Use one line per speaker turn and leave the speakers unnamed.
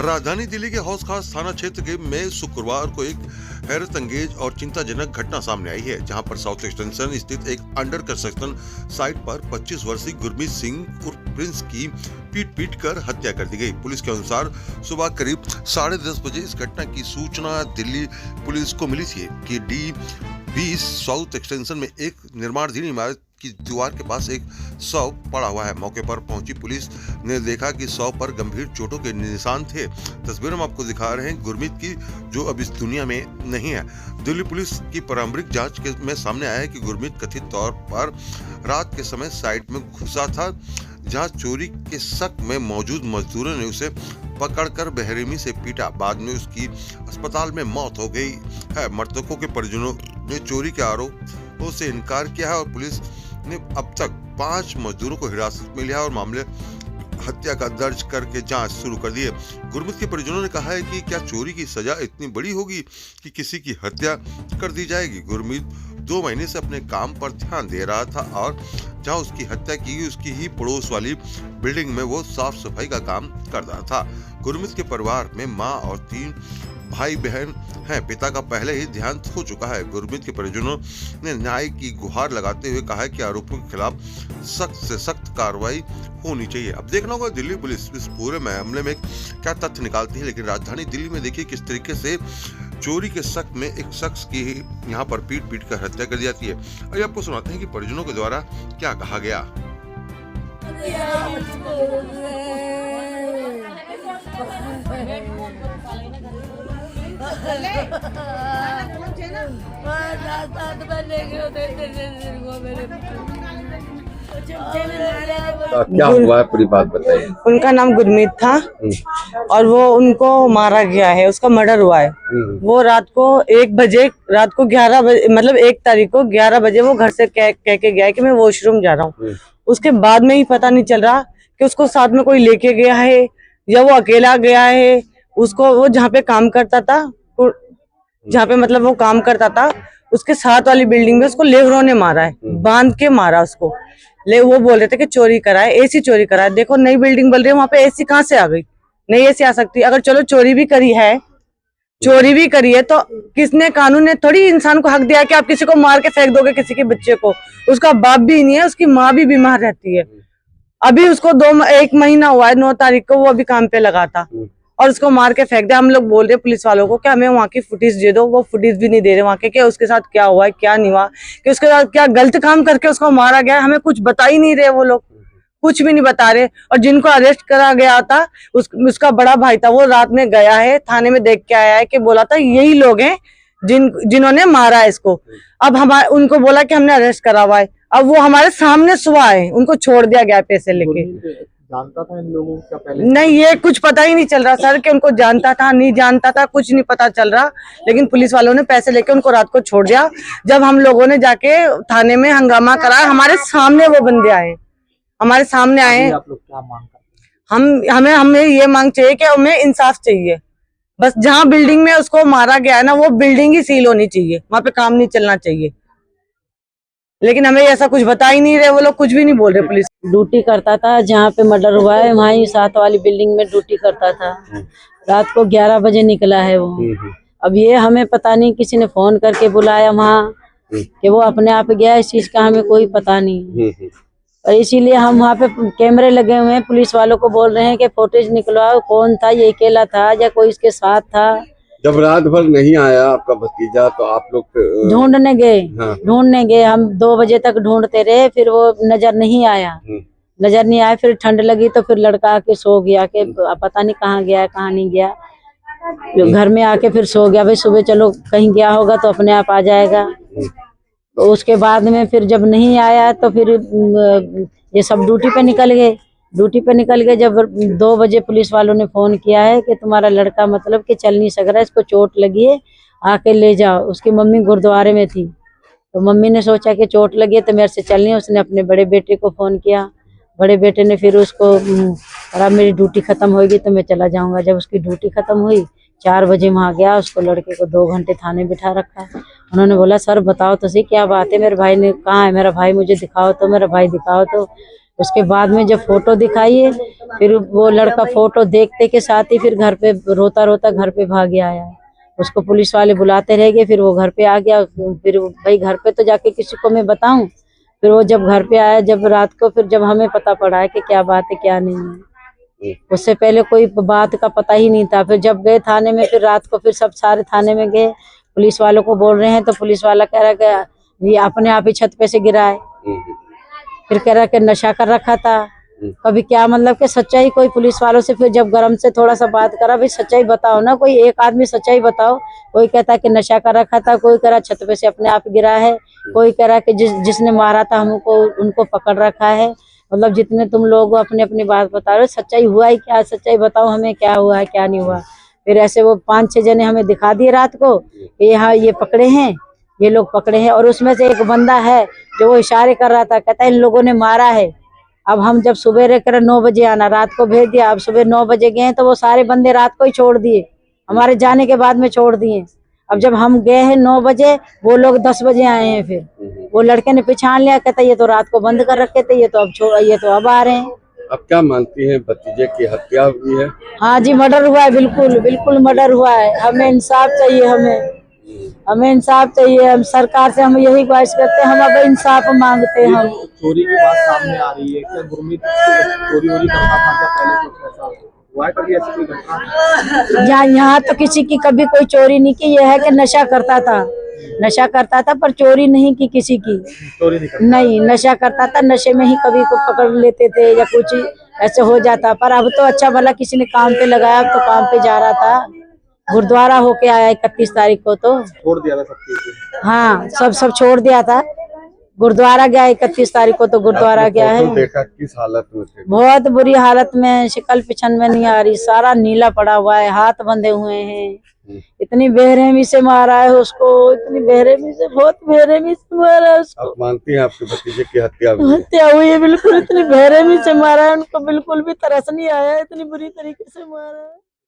राजधानी दिल्ली के हौस खास थाना क्षेत्र में शुक्रवार को एक हैरत अंगेज और चिंताजनक घटना सामने आई है, जहां पर साउथ एक्सटेंशन स्थित एक अंडर कंस्ट्रक्शन साइट पर 25 वर्षीय गुरमीत सिंह उर्फ प्रिंस की पीट कर हत्या कर दी गई। पुलिस के अनुसार सुबह करीब 10:30 बजे इस घटना की सूचना दिल्ली पुलिस को मिली थी कि D20 साउथ एक्सटेंशन में एक निर्माणाधीन इमारत की दीवार के पास एक शव पड़ा हुआ है। मौके पर पहुंची पुलिस ने देखा कि शव पर गंभीर चोटों के निशान थे। तस्वीर हम आपको दिखा रहे हैं गुरमीत की, जो अब इस दुनिया में नहीं है। दिल्ली पुलिस की प्रारंभिक जांच में सामने आया है कि गुरमीत कथित तौर पर रात के समय साइट में घुसा था, जहां चोरी के शक में मौजूद मजदूरों ने उसे पकड़कर बेरहमी से पीटा। बाद में उसकी अस्पताल में मौत हो गई है। मृतकों के परिजनों ने चोरी के आरोपों से इनकार किया है और पुलिस ने अब तक 5 मजदूरों को हिरासत में लिया और मामले हत्या का दर्ज करके जांच शुरू कर दी है। गुरमीत के परिजनों ने कहा है कि क्या चोरी की सजा इतनी बड़ी होगी कि किसी की हत्या कर दी जाएगी। गुरमीत 2 महीने से अपने काम पर ध्यान दे रहा था और जहां उसकी हत्या की गई उसकी ही पड़ोस वाली बिल्डिंग में वो साफ सफाई का काम कर रहा था। गुरमीत के परिवार में मां और 3 भाई बहन हैं। पिता का पहले ही देहांत हो चुका है। गुरमीत के परिजनों ने न्याय की गुहार लगाते हुए कहा है कि आरोपियों के खिलाफ सख्त से सख्त कार्रवाई होनी चाहिए। अब देखना होगा दिल्ली पुलिस इस पूरे मामले में क्या तथ्य निकालती है। लेकिन राजधानी दिल्ली में देखिए किस तरीके से चोरी के शक में एक शख्स की यहाँ पर पीट कर हत्या कर दी जाती है। और आपको सुनाते हैं कि परिजनों के द्वारा क्या कहा गया।
क्या हुआ है पूरी बात बताइए।
उनका नाम गुरमीत था और वो उनको मारा गया है, उसका मर्डर हुआ है। वो रात को 1 बजे, रात को 11 बजे, मतलब 1 तारीख को 11 बजे वो घर से कह के गया है कि मैं वॉशरूम जा रहा हूँ। उसके बाद में ही पता नहीं चल रहा कि उसको साथ में कोई लेके गया है या वो अकेला गया है। उसको वो जहाँ पे काम करता था, जहाँ पे मतलब वो काम करता था, उसके साथ वाली बिल्डिंग में उसको लेबरों ने मारा है, बांध के मारा उसको। वो बोल रहे थे कि चोरी करा है, एसी चोरी करा है। देखो नई बिल्डिंग बन रही है, वहाँ पे एसी कहाँ से आ गई? नई एसी आ सकती है। अगर चलो चोरी भी करी है तो किसने, कानून ने थोड़ी इंसान को हक दिया कि आप किसी को मार के फेंक दोगे किसी के बच्चे को। उसका बाप भी नहीं है, उसकी माँ भी बीमार रहती है। अभी उसको 1 महीना हुआ है, 9 तारीख को वो अभी काम पे लगा था और उसको मार के फेंक दिया। हम लोग बोल रहे पुलिस वालों को कि हमें वहाँ की फुटेज दे दो। वो फुटेज भी नहीं दे रहे वहाँ के, क्या उसके साथ क्या हुआ है, क्या नहीं हुआ, कि उसके साथ क्या गलत काम करके उसको मारा गया। हमें कुछ बता ही नहीं रहे, वो लोग कुछ भी नहीं बता रहे। और जिनको अरेस्ट करा गया था उसका बड़ा भाई था, वो रात में गया है थाने में, देख के आया है कि बोला था यही लोग हैं जिन्होंने मारा है इसको। अब उनको बोला कि हमने अरेस्ट करा हुआ है। अब वो हमारे सामने सुबह आए, उनको छोड़ दिया गया पैसे लेके।
जानता था इन लोगों का पहले?
नहीं, ये कुछ पता ही नहीं चल रहा सर कि उनको जानता था नहीं जानता था, कुछ नहीं पता चल रहा। लेकिन पुलिस वालों ने पैसे लेके उनको रात को छोड़ दिया। जब हम लोगों ने जाके थाने में हंगामा कराया, हमारे सामने वो बंदे आए, हमारे सामने आए।
आप लोग क्या मांग करते
हैं? हमें ये मांग चाहिए कि हमें इंसाफ चाहिए। बस जहाँ बिल्डिंग में उसको मारा गया है ना, वो बिल्डिंग ही सील होनी चाहिए, वहाँ पे काम नहीं चलना चाहिए। लेकिन हमें ऐसा कुछ बता ही नहीं रहे, वो लोग कुछ भी नहीं बोल रहे। पुलिस
ड्यूटी करता था जहाँ पे मर्डर हुआ है, वहाँ ही साथ वाली बिल्डिंग में ड्यूटी करता था। रात को 11 बजे निकला है वो। अब ये हमें पता नहीं, किसी ने फोन करके बुलाया वहाँ कि वो अपने आप गया, इस चीज का हमें कोई पता नहीं। और इसीलिए हम वहाँ पे कैमरे लगे हुए हैं, पुलिस वालों को बोल रहे हैं कि फुटेज निकलवाओ, कौन था, ये अकेला था या कोई इसके साथ था।
जब रात भर नहीं आया आपका भतीजा तो आप लोग
ढूंढने गए।
हाँ।
ढूंढने गए हम, 2 बजे तक ढूंढते रहे, फिर वो नजर नहीं आया। नजर नहीं आया, फिर ठंड लगी तो फिर लड़का आके सो गया कि पता नहीं कहाँ गया कहाँ नहीं गया। घर में आके फिर सो गया, भाई सुबह चलो कहीं गया होगा तो अपने आप आ जाएगा। तो उसके बाद में फिर जब नहीं आया तो फिर ये सब ड्यूटी पे निकल गए। जब 2 बजे पुलिस वालों ने फोन किया है कि तुम्हारा लड़का मतलब कि चल नहीं सक रहा है, इसको चोट लगी है, आके ले जाओ। उसकी मम्मी गुरुद्वारे में थी, तो मम्मी ने सोचा कि चोट लगी है तो मेरे से चल नहीं। उसने अपने बड़े बेटे को फोन किया, बड़े बेटे ने फिर उसको कहा मेरी ड्यूटी खत्म होगी तो मैं चला जाऊंगा। जब उसकी ड्यूटी खत्म हुई 4 बजे वहाँ गया, उसको लड़के को 2 घंटे थाने बिठा रखा। उन्होंने बोला सर बताओ तो सही क्या बात है। मेरे भाई ने कहा है, मेरा भाई मुझे दिखाओ तो, मेरा भाई दिखाओ तो। उसके बाद में जब फोटो दिखाई है फिर वो लड़का फोटो देखते के साथ ही फिर घर पे रोता रोता घर पे भाग आया। उसको पुलिस वाले बुलाते रह गए, फिर वो घर पे आ गया। फिर भाई घर पे तो जाके किसी को मैं बताऊं। फिर वो जब घर पे आया, जब रात को, फिर जब हमें पता पड़ा है कि क्या बात है क्या नहीं है। उससे पहले कोई बात का पता ही नहीं था। फिर जब गए थाने में, फिर रात को फिर सब सारे थाने में गए, पुलिस वालों को बोल रहे हैं, तो पुलिस वाला कह रहा कि ये अपने आप ही छत पे से गिरा है। फिर कह रहा कि नशा कर रखा था। कभी क्या मतलब कि सच्चाई कोई पुलिस वालों से फिर जब गरम से थोड़ा सा बात करा, भाई सच्चाई बताओ ना, कोई एक आदमी सच्चाई बताओ। कोई कहता कि नशा कर रखा था, कोई कह रहा छत पे से अपने आप गिरा है, कोई कह रहा कि जिसने मारा था हमको उनको पकड़ रखा है। मतलब जितने तुम लोग अपनी अपनी बात बता रहे हो, सच्चाई हुआ है क्या, सच्चाई बताओ हमें, क्या हुआ है क्या नहीं हुआ। फिर ऐसे वो 5-6 जने हमें दिखा दिए रात को कि यहाँ ये पकड़े हैं, ये लोग पकड़े हैं। और उसमें से एक बंदा है जो वो इशारे कर रहा था, कहता है इन लोगों ने मारा है। अब हम जब सुबह कर 9 बजे आना, रात को भेज दिया। अब सुबह 9 बजे गए तो वो सारे बंदे रात को ही छोड़ दिए, हमारे जाने के बाद में छोड़ दिए। अब जब हम गए हैं 9 बजे, वो लोग 10 बजे आए हैं। फिर वो लड़के ने पहचान लिया, कहता ये तो रात को बंद कर रखे थे, ये तो अब आ रहे हैं।
अब क्या मानती हैं, भतीजे की हत्या हुई है?
हाँ जी, मर्डर हुआ है, बिल्कुल बिल्कुल मर्डर हुआ है। हमें इंसाफ चाहिए, हमें इंसाफ चाहिए। हम सरकार से हम यही ख्वाहिश करते हैं, हम अब इंसाफ मांगते हैं। हम
चोरी की बात सामने आ रही है, क्या गुरमीत चोरी वोरी करता था क्या पहले कुछ ऐसा हुआ है कभी ऐसी कोई घटना?
यहाँ तो किसी की कभी कोई चोरी नहीं की। यह है कि नशा करता था पर चोरी नहीं की किसी की।
चोरी नहीं करता?
नहीं, नशा करता था, नशे में ही कभी को पकड़ लेते थे या कुछ ऐसे हो जाता। पर अब तो अच्छा भला किसी ने काम पे लगाया, अब तो काम पे जा रहा था। गुरुद्वारा होके आया 31 तारीख को, तो
छोड़ दिया था सब चीज?
हाँ, सब छोड़ दिया था। गुरुद्वारा गया 31 तारीख को, तो गुरुद्वारा गया है।
देखा किस हालत में थे?
बहुत बुरी हालत में, शिकल पिछन में नहीं आ रही, सारा नीला पड़ा हुआ है, हाथ बंधे हुए हैं। इतनी बेरहमी से मारा है उसको, इतनी बेरहमी से, बहुत बेरहमी से मारा है उसको।
आप मानती हैं आपके भतीजे की हत्या हुई है?
हत्या हुई है, बिल्कुल इतनी बेरहमी से मारा है उनको, बिल्कुल भी तरस नहीं आया, इतनी बुरी तरीके से मारा है।